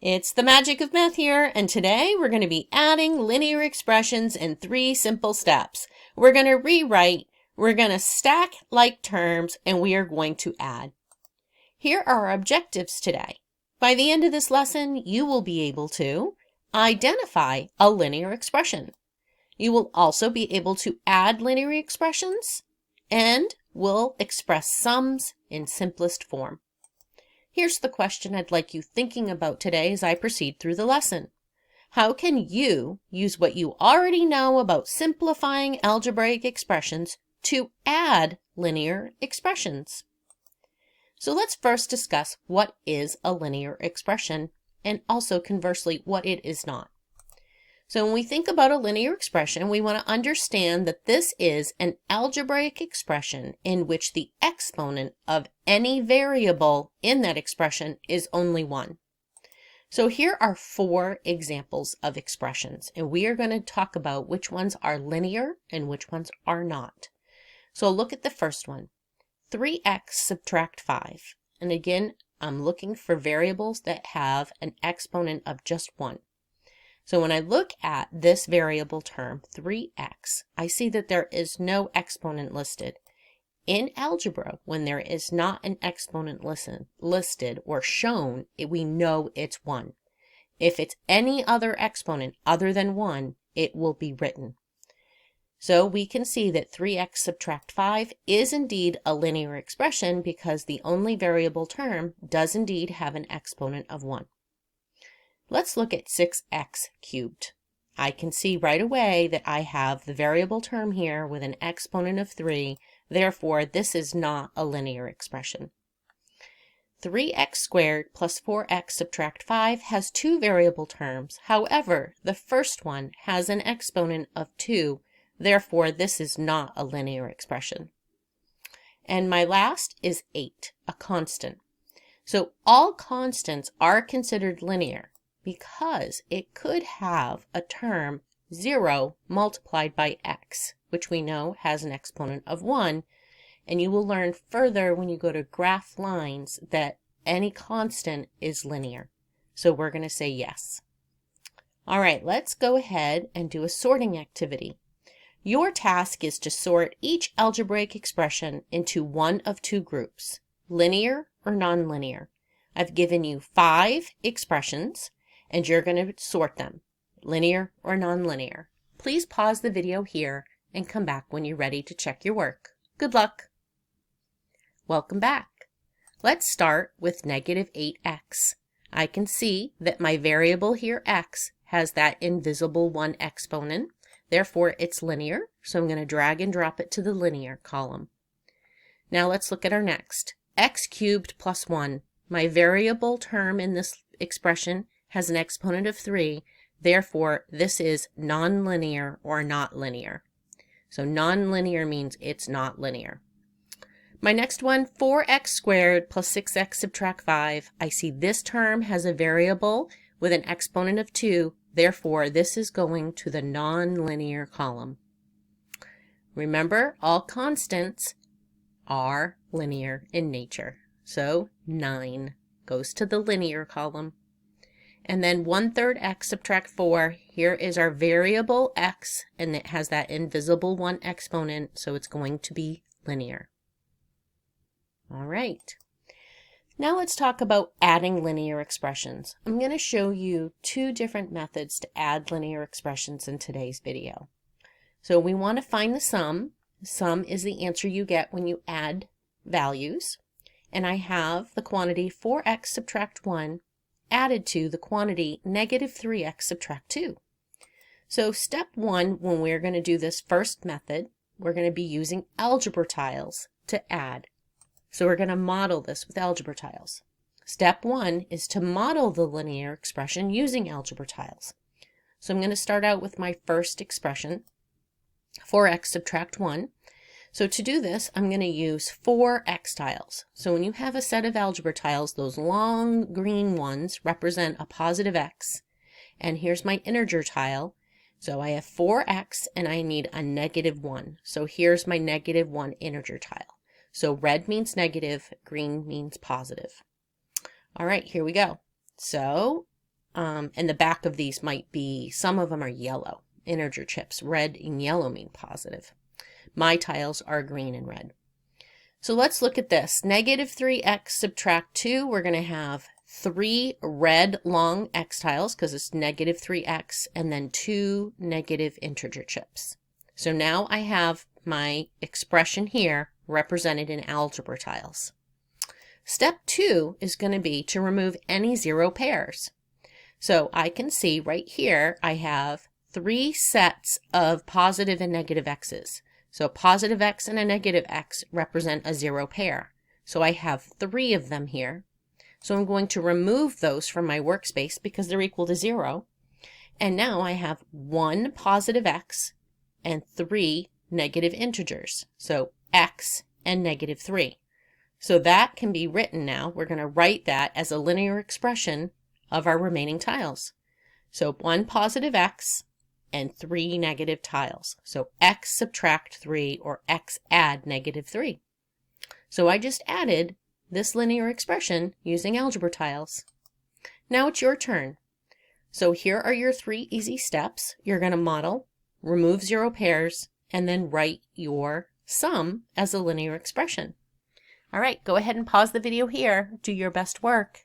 It's the magic of math here, and today we're going to be adding linear expressions in 3 simple steps. We're going to rewrite, we're going to stack like terms, and we are going to add. Here are our objectives today. By the end of this lesson, you will be able to identify a linear expression. You will also be able to add linear expressions, and will express sums in simplest form. Here's the question I'd like you thinking about today as I proceed through the lesson. How can you use what you already know about simplifying algebraic expressions to add linear expressions? So let's first discuss what is a linear expression and also conversely what it is not. So when we think about a linear expression, we want to understand that this is an algebraic expression in which the exponent of any variable in that expression is only 1. So here are 4 examples of expressions, and we are going to talk about which ones are linear and which ones are not. So look at the first one, 3x subtract 5. And again, I'm looking for variables that have an exponent of just 1. So when I look at this variable term, 3x, I see that there is no exponent listed. In algebra, when there is not an exponent listed or shown, we know it's 1. If it's any other exponent other than 1, it will be written. So we can see that 3x subtract 5 is indeed a linear expression because the only variable term does indeed have an exponent of 1. Let's look at 6x cubed. I can see right away that I have the variable term here with an exponent of 3. Therefore, this is not a linear expression. 3x squared plus 4x subtract 5 has 2 variable terms. However, the first one has an exponent of 2. Therefore, this is not a linear expression. And my last is 8, a constant. So all constants are considered linear, because it could have a term 0 multiplied by x, which we know has an exponent of 1, and you will learn further when you go to graph lines that any constant is linear. So we're going to say yes. All right, let's go ahead and do a sorting activity. Your task is to sort each algebraic expression into one of 2 groups, linear or nonlinear. I've given you 5 expressions, and you're going to sort them, linear or nonlinear. Please pause the video here and come back when you're ready to check your work. Good luck. Welcome back. Let's start with negative 8x. I can see that my variable here, x, has that invisible 1 exponent. Therefore, it's linear, so I'm going to drag and drop it to the linear column. Now let's look at our next. X cubed plus 1. My variable term in this expression has an exponent of 3, therefore this is nonlinear or not linear. So nonlinear means it's not linear. My next one, 4x squared plus 6x subtract 5. I see this term has a variable with an exponent of 2, therefore this is going to the nonlinear column. Remember, all constants are linear in nature. So 9 goes to the linear column. And then 1/3 x subtract 4. Here is our variable x, and it has that invisible 1 exponent, so it's going to be linear. All right. Now let's talk about adding linear expressions. I'm going to show you 2 different methods to add linear expressions in today's video. So we want to find the sum. Sum is the answer you get when you add values. And I have the quantity 4x subtract 1 added to the quantity negative 3x subtract 2. So step 1, when we're going to do this first method, we're going to be using algebra tiles to add. So we're going to model this with algebra tiles. Step 1 is to model the linear expression using algebra tiles. So I'm going to start out with my first expression, 4x subtract 1. So to do this, I'm going to use 4 x tiles. So when you have a set of algebra tiles, those long green ones represent a positive x. And here's my integer tile. So I have 4x and I need a negative 1. So here's my negative 1 integer tile. So red means negative, green means positive. All right, here we go. So and the back of these might be, some of them are yellow, integer chips. Red and yellow mean positive. My tiles are green and red. So let's look at this. Negative 3x subtract 2, we're going to have 3 red long x tiles because it's negative 3x, and then 2 negative integer chips. So now I have my expression here represented in algebra tiles. Step 2 is going to be to remove any zero pairs. So I can see right here I have 3 sets of positive and negative x's. So a positive x and a negative x represent a zero pair. So I have 3 of them here. So I'm going to remove those from my workspace because they're equal to 0. And now I have 1 positive x and 3 negative integers. So x and negative 3. So that can be written now. We're going to write that as a linear expression of our remaining tiles. So 1 positive x and 3 negative tiles. So x subtract 3 or x add negative 3. So I just added this linear expression using algebra tiles. Now it's your turn. So here are your 3 easy steps. You're going to model, remove zero pairs, and then write your sum as a linear expression. All right, go ahead and pause the video here. Do your best work.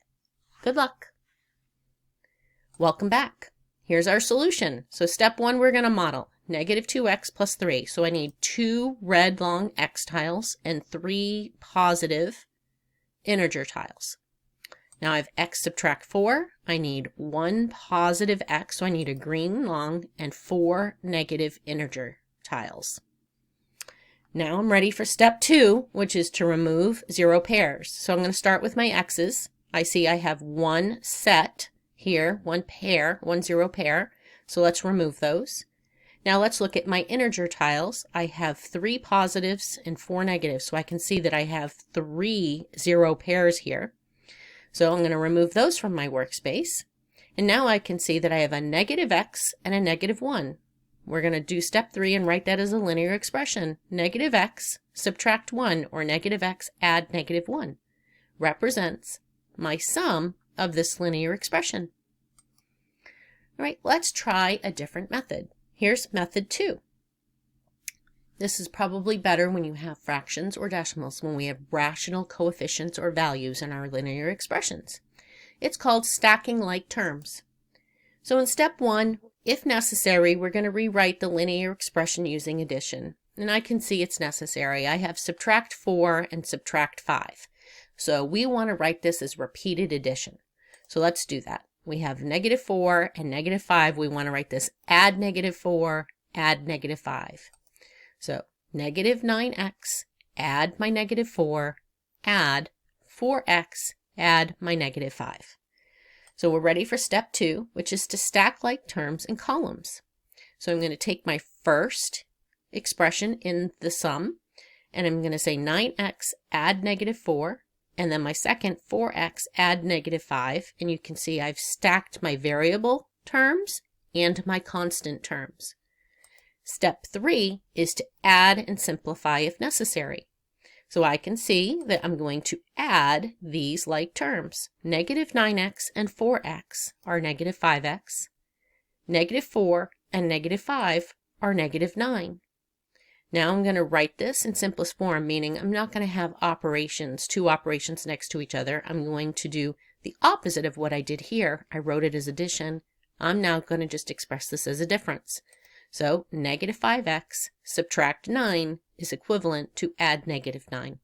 Good luck. Welcome back. Here's our solution. So step 1, we're going to model negative 2x plus 3. So I need 2 red long x tiles and 3 positive integer tiles. Now I have x subtract 4. I need 1 positive x, so I need a green long, and 4 negative integer tiles. Now I'm ready for step 2, which is to remove zero pairs. So I'm going to start with my x's. I see I have 1 set here, 1 pair, 1 zero pair. So let's remove those. Now let's look at my integer tiles. I have 3 positives and 4 negatives. So I can see that I have 3 zero pairs here. So I'm going to remove those from my workspace. And now I can see that I have a negative x and a negative 1. We're going to do step 3 and write that as a linear expression. Negative x subtract 1 or negative x add negative 1 represents my sum of this linear expression. All right, let's try a different method. Here's method 2. This is probably better when you have fractions or decimals, when we have rational coefficients or values in our linear expressions. It's called stacking like terms. So in step 1, if necessary, we're going to rewrite the linear expression using addition. And I can see it's necessary. I have subtract 4 and subtract 5. So we want to write this as repeated addition. So let's do that. We have negative 4 and negative 5. We want to write this add negative 4, add negative 5. So negative 9x, add my negative 4, add 4x, add my negative 5. So we're ready for step 2, which is to stack like terms in columns. So I'm going to take my first expression in the sum, and I'm going to say 9x add negative 4, and then my second 4x add negative 5, and you can see I've stacked my variable terms and my constant terms. Step 3 is to add and simplify if necessary. So I can see that I'm going to add these like terms. Negative 9x and 4x are negative 5x. Negative 4 and negative 5 are negative 9. Now I'm going to write this in simplest form, meaning I'm not going to have operations, 2 operations next to each other. I'm going to do the opposite of what I did here. I wrote it as addition. I'm now going to just express this as a difference. So negative 5x subtract 9 is equivalent to add negative 9.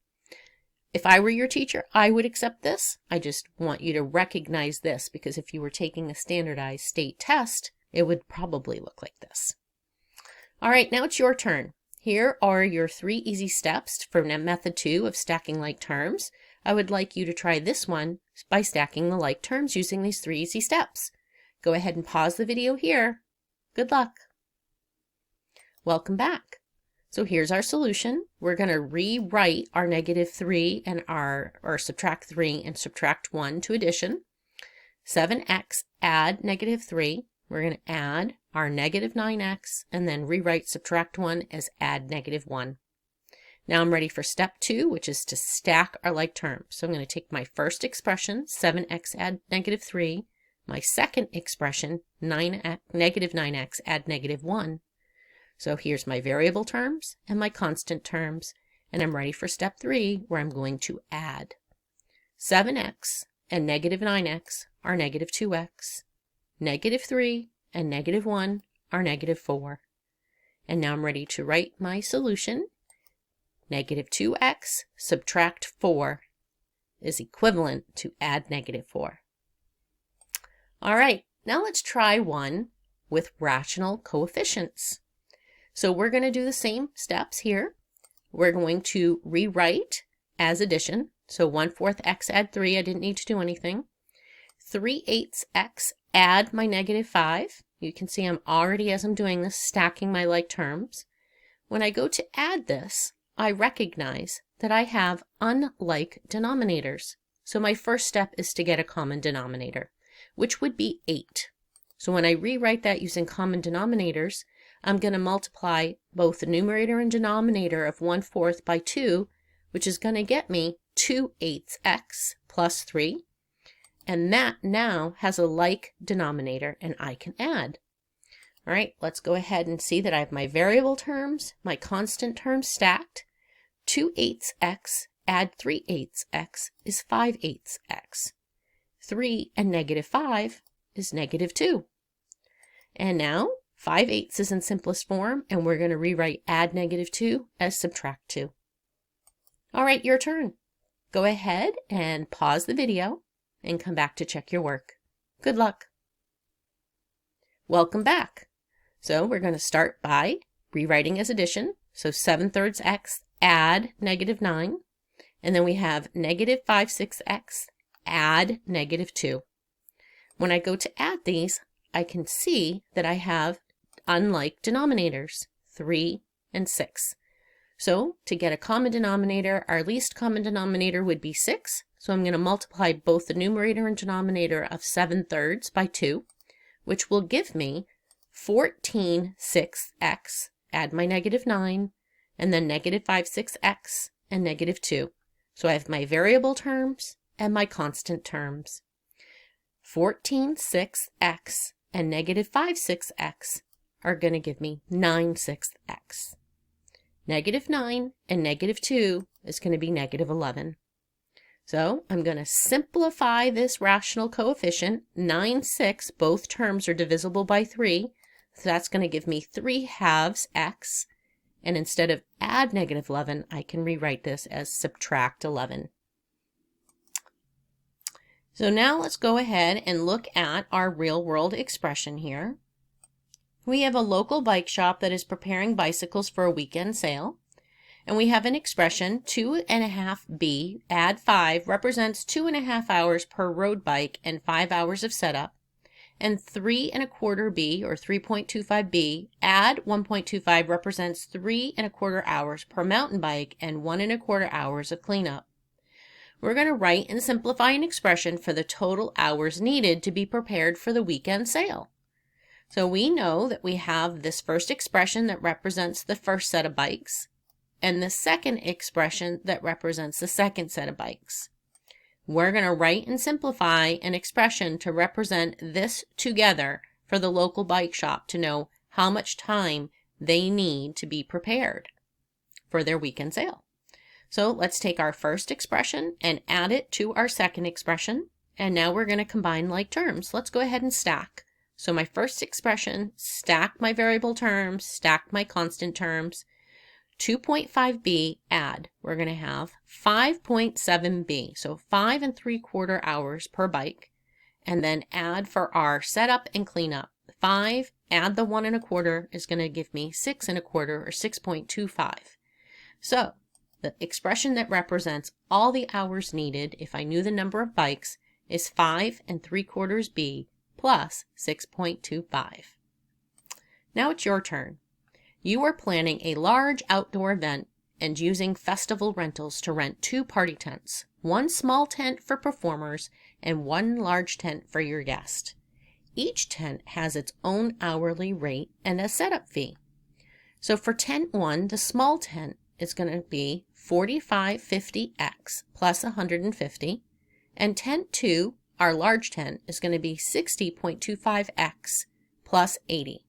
If I were your teacher, I would accept this. I just want you to recognize this, because if you were taking a standardized state test, it would probably look like this. All right, now it's your turn. Here are your 3 easy steps for method 2 of stacking like terms. I would like you to try this one by stacking the like terms using these 3 easy steps. Go ahead and pause the video here. Good luck. Welcome back. So here's our solution. We're going to rewrite our negative 3 and or subtract 3 and subtract 1 to addition. 7x add negative 3. We're going to add our negative 9x and then rewrite subtract 1 as add negative 1. Now I'm ready for step 2, which is to stack our like terms. So I'm going to take my first expression, 7x add negative 3, my second expression, negative 9x, add negative 1. So here's my variable terms and my constant terms, and I'm ready for step 3, where I'm going to add. 7x and negative 9x are negative 2x. Negative 3 and negative 1 are negative 4. And now I'm ready to write my solution. Negative 2x subtract 4 is equivalent to add negative 4. All right, now let's try one with rational coefficients. So we're going to do the same steps here. We're going to rewrite as addition. So 1/4 x add 3, I didn't need to do anything. 3/8 x add my negative 5. You can see I'm already, as I'm doing this, stacking my like terms. When I go to add this, I recognize that I have unlike denominators. So my first step is to get a common denominator, which would be 8. So when I rewrite that using common denominators, I'm going to multiply both the numerator and denominator of 1/4 by 2, which is going to get me 2/8 x plus 3. And that now has a like denominator, and I can add. All right, let's go ahead and see that I have my variable terms, my constant terms stacked. 2/8 x add 3/8 x is 5/8 x. 3 and negative 5 is negative 2. And now 5/8 is in simplest form, and we're going to rewrite add negative 2 as subtract 2. All right, your turn. Go ahead and pause the video and come back to check your work. Good luck. Welcome back. So we're going to start by rewriting as addition. So 7/3 x add negative 9. And then we have negative 5/6 x add negative 2. When I go to add these, I can see that I have unlike denominators, 3 and 6. So to get a common denominator, our least common denominator would be 6. So I'm going to multiply both the numerator and denominator of 7/3 by 2, which will give me 14/6 x, add my negative 9, and then negative 5/6 x and negative 2. So I have my variable terms and my constant terms. 14/6 x and negative 5/6 x are going to give me 9/6 x. Negative 9 and negative 2 is going to be negative 11. So I'm going to simplify this rational coefficient. 9/6, both terms are divisible by 3. So that's going to give me 3/2 x. And instead of add negative 11, I can rewrite this as subtract 11. So now let's go ahead and look at our real world expression here. We have a local bike shop that is preparing bicycles for a weekend sale. And we have an expression, 2.5b add 5 represents 2.5 hours per road bike and 5 hours of setup. And 3.25b or 3.25b add 1.25 represents 3.25 hours per mountain bike and 1.25 hours of cleanup. We're going to write and simplify an expression for the total hours needed to be prepared for the weekend sale. So we know that we have this first expression that represents the first set of bikes, and the second expression that represents the second set of bikes. We're going to write and simplify an expression to represent this together for the local bike shop to know how much time they need to be prepared for their weekend sale. So let's take our first expression and add it to our second expression. And now we're going to combine like terms. Let's go ahead and stack. So my first expression, stack my variable terms, stack my constant terms. 2.5b add, we're going to have 5.7b, so 5.75 hours per bike, and then add for our setup and cleanup. 5 add the 1.25 is going to give me 6.25 or 6.25. So the expression that represents all the hours needed if I knew the number of bikes is 5.75b plus 6.25. Now it's your turn. You are planning a large outdoor event and using festival rentals to rent 2 party tents, 1 small tent for performers and 1 large tent for your guest. Each tent has its own hourly rate and a setup fee. So for tent 1, the small tent is going to be 45.50x plus 150, and tent 2, our large tent is going to be 60.25x plus 80.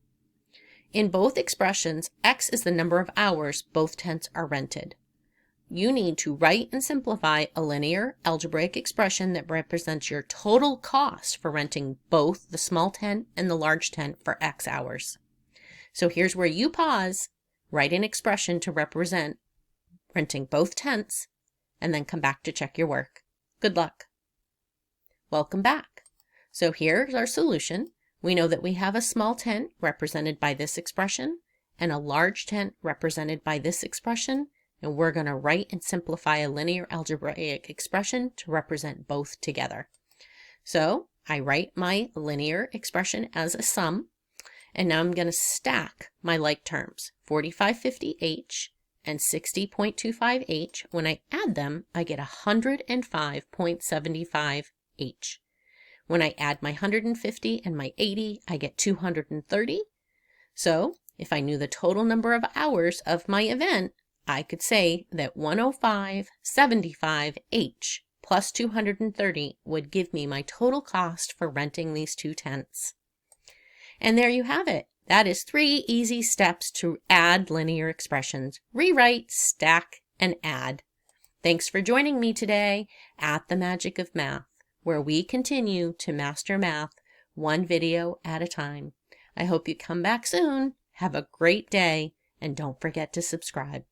In both expressions, x is the number of hours both tents are rented. You need to write and simplify a linear algebraic expression that represents your total cost for renting both the small tent and the large tent for x hours. So here's where you pause, write an expression to represent renting both tents, and then come back to check your work. Good luck. Welcome back. So here's our solution. We know that we have a small tent represented by this expression and a large tent represented by this expression, and we're going to write and simplify a linear algebraic expression to represent both together. So I write my linear expression as a sum, and now I'm going to stack my like terms, 4550h and 60.25h. When I add them, I get 105.75h. When I add my 150 and my 80, I get 230. So if I knew the total number of hours of my event, I could say that 105.75h plus 230 would give me my total cost for renting these two tents. And there you have it. That is 3 easy steps to add linear expressions. Rewrite, stack, and add. Thanks for joining me today at The Magic of Math, where we continue to master math one video at a time. I hope you come back soon. Have a great day, and don't forget to subscribe.